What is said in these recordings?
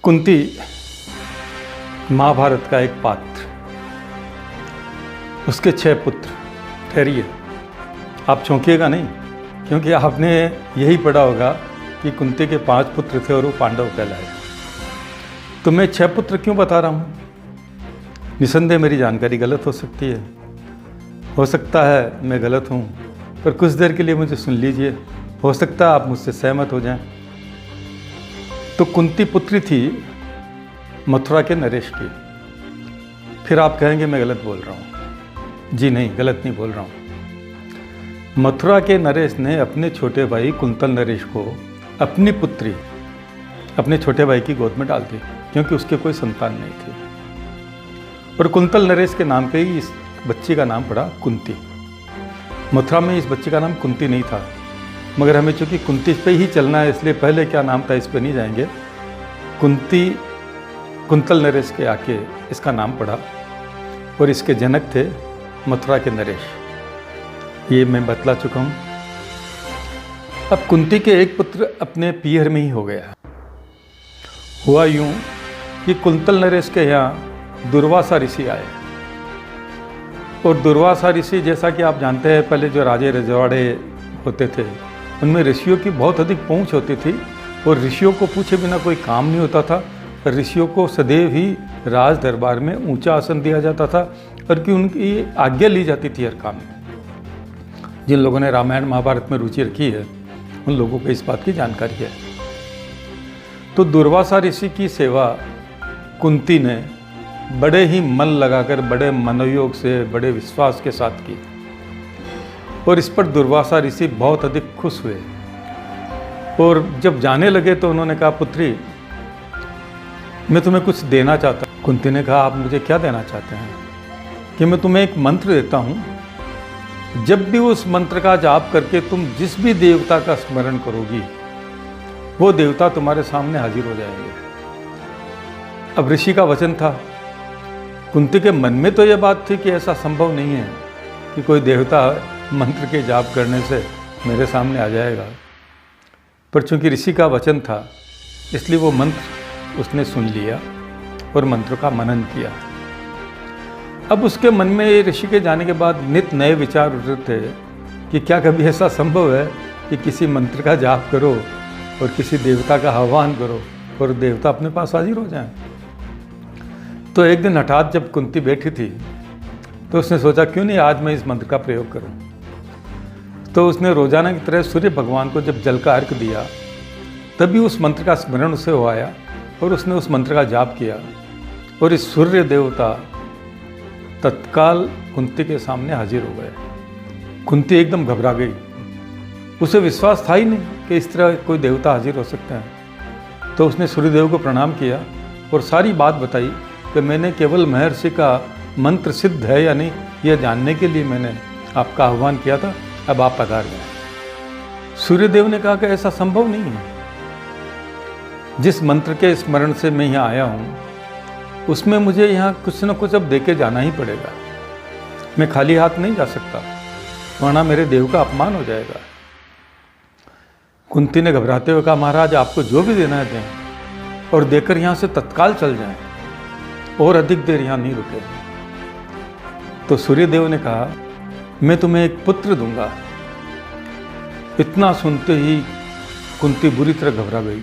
कुंती महाभारत का एक पात्र, उसके 6 पुत्र। ठहरिए, आप चौंकिएगा नहीं, क्योंकि आपने यही पढ़ा होगा कि कुंती के 5 पुत्र थे और वो पांडव कहलाए। तो मैं 6 पुत्र क्यों बता रहा हूँ? निसंदेह मेरी जानकारी गलत हो सकती है, हो सकता है मैं गलत हूँ, पर कुछ देर के लिए मुझे सुन लीजिए, हो सकता है आप मुझसे सहमत हो जाएं। तो कुंती पुत्री थी मथुरा के नरेश की। फिर आप कहेंगे मैं गलत बोल रहा हूँ। जी नहीं, गलत नहीं बोल रहा हूँ। मथुरा के नरेश ने अपने छोटे भाई कुंतल नरेश को अपनी पुत्री अपने छोटे भाई की गोद में डाल दी, क्योंकि उसके कोई संतान नहीं थी। और कुंतल नरेश के नाम पे ही इस बच्ची का नाम पड़ा कुंती। मथुरा में इस बच्ची का नाम कुंती नहीं था, मगर हमें चूँकि कुंती पे ही चलना है, इसलिए पहले क्या नाम था इस पे नहीं जाएंगे। कुंती कुंतल नरेश के आके इसका नाम पड़ा, और इसके जनक थे मथुरा के नरेश। ये मैं बतला चुका हूँ। अब कुंती के एक पुत्र अपने पीहर में ही हो गया। हुआ यूं कि कुंतल नरेश के यहाँ दुर्वासा ऋषि आए, और दुर्वासा ऋषि, जैसा कि आप जानते हैं, पहले जो राजे रजवाड़े होते थे उनमें ऋषियों की बहुत अधिक पहुंच होती थी, और ऋषियों को पूछे बिना कोई काम नहीं होता था। पर ऋषियों को सदैव ही राज दरबार में ऊंचा आसन दिया जाता था, और कि उनकी आज्ञा ली जाती थी हर काम में। जिन लोगों ने रामायण महाभारत में रुचि रखी है उन लोगों को इस बात की जानकारी है। तो दुर्वासा ऋषि की सेवा कुंती ने बड़े ही मन लगाकर, बड़े मनोयोग से, बड़े विश्वास के साथ की, और इस पर दुर्वासा ऋषि बहुत अधिक खुश हुए। और जब जाने लगे तो उन्होंने कहा, पुत्री मैं तुम्हें कुछ देना चाहता हूँ। कुंती ने कहा, आप मुझे क्या देना चाहते हैं? कि मैं तुम्हें एक मंत्र देता हूँ, जब भी उस मंत्र का जाप करके तुम जिस भी देवता का स्मरण करोगी, वो देवता तुम्हारे सामने हाजिर हो जाएंगे। अब ऋषि का वचन था। कुंती के मन में तो यह बात थी कि ऐसा संभव नहीं है कि कोई देवता मंत्र के जाप करने से मेरे सामने आ जाएगा, पर चूंकि ऋषि का वचन था इसलिए वो मंत्र उसने सुन लिया और मंत्र का मनन किया। अब उसके मन में ऋषि के जाने के बाद नित नए विचार उठ रहे थे कि क्या कभी ऐसा संभव है कि किसी मंत्र का जाप करो और किसी देवता का आह्वान करो और देवता अपने पास हाजिर हो जाए। तो एक दिन हठात जब कुंती बैठी थी तो उसने सोचा, क्यों नहीं आज मैं इस मंत्र का प्रयोग करूं। तो उसने रोजाना की तरह सूर्य भगवान को जब जल का अर्घ दिया, तभी उस मंत्र का स्मरण उसे हो आया, और उसने उस मंत्र का जाप किया, और इस सूर्य देवता तत्काल कुंती के सामने हाजिर हो गए। कुंती एकदम घबरा गई। उसे विश्वास था ही नहीं कि इस तरह कोई देवता हाजिर हो सकते हैं। तो उसने सूर्यदेव को प्रणाम किया और सारी बात बताई कि मैंने केवल महर्षि का मंत्र सिद्ध है या नहीं, यह जानने के लिए मैंने आपका आह्वान किया था, अब आप पधार गए। सूर्यदेव ने कहा कि ऐसा संभव नहीं है। जिस मंत्र के स्मरण से मैं यहाँ आया हूँ उसमें मुझे यहाँ कुछ न कुछ अब देके जाना ही पड़ेगा। मैं खाली हाथ नहीं जा सकता, वरना मेरे देव का अपमान हो जाएगा। कुंती ने घबराते हुए कहा, महाराज आपको जो भी देना है दें, और देकर यहाँ से तत्काल चल जाएं, और अधिक देर यहाँ नहीं रुके। तो सूर्यदेव ने कहा, मैं तुम्हें एक पुत्र दूंगा। इतना सुनते ही कुंती बुरी तरह घबरा गई।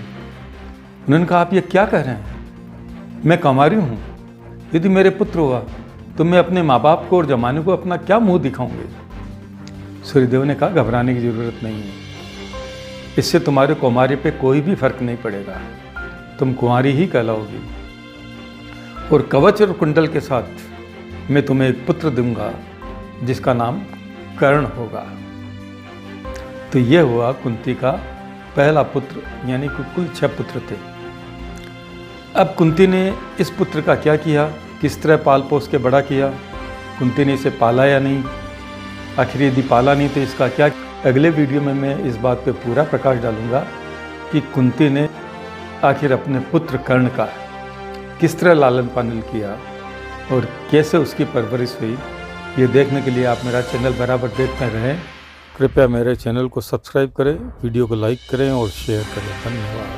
उन्होंने कहा, आप ये क्या कह रहे हैं? मैं कुंवारी हूँ, यदि मेरे पुत्र हुआ तो मैं अपने माँ बाप को और जमाने को अपना क्या मुंह दिखाऊंगे? सूर्यदेव ने कहा, घबराने की जरूरत नहीं है, इससे तुम्हारे कुंवारी पे कोई भी फर्क नहीं पड़ेगा, तुम कुंवारी ही कहलाओगी, और कवच और कुंडल के साथ मैं तुम्हें एक पुत्र दूंगा जिसका नाम कर्ण होगा। तो यह हुआ कुंती का पहला पुत्र, यानी कि कुल 6 पुत्र थे। अब कुंती ने इस पुत्र का क्या किया, किस तरह पाल पोस के बड़ा किया, कुंती ने इसे पाला या नहीं, आखिर यदि पाला नहीं तो इसका क्या। अगले वीडियो में मैं इस बात पे पूरा प्रकाश डालूंगा कि कुंती ने आखिर अपने पुत्र कर्ण का किस तरह लालन पालन किया और कैसे उसकी परवरिश हुई। ये देखने के लिए आप मेरा चैनल बराबर देखते रहें। कृपया मेरे चैनल को सब्सक्राइब करें, वीडियो को लाइक करें और शेयर करें। धन्यवाद।